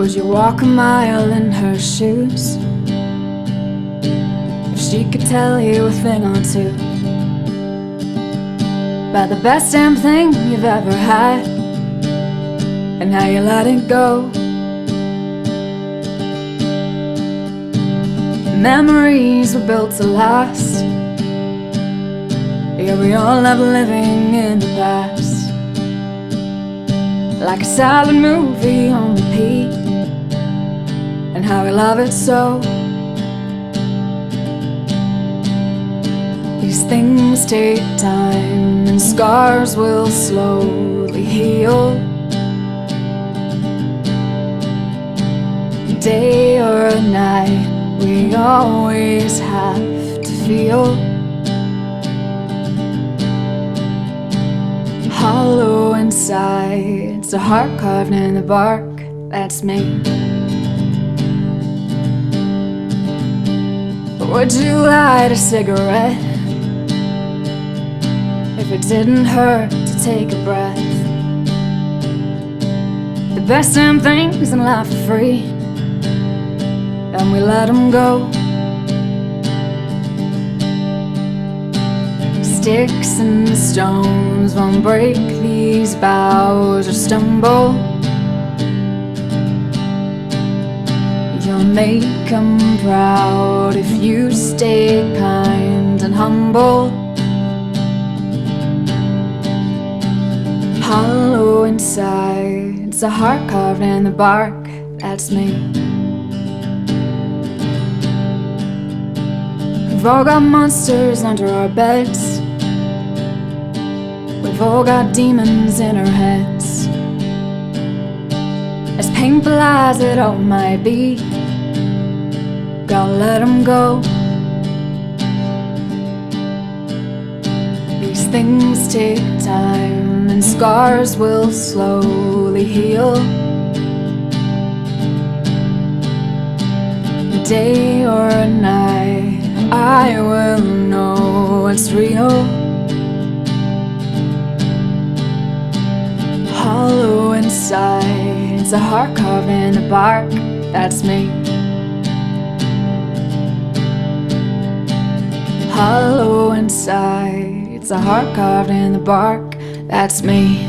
Would you walk a mile in her shoes if she could tell you a thing or two about the best damn thing you've ever had and how you let it go? Memories were built to last. Yeah, we all love living in the past, like a silent movie on repeat, and how we love it so. These things take time, and scars will slowly heal. Day or night, we always have to feel hollow inside. It's a heart carved in the bark, that's me. Would you light a cigarette if it didn't hurt to take a breath? The best damn things in life are free, and we let them go. Sticks and stones won't break these bows or stumble. You'll make them proud if you stay kind and humble. Hollow inside, it's a heart carved in the bark, that's me. We've all got monsters under our beds. We've all got demons in our heads. As painful as it all might be, gotta let them go. These things take time, and scars will slowly heal. Day or night, I will know what's real. Hollow inside, it's a heart carved in the bark, that's me. Hollow inside, it's a heart carved in the bark, that's me.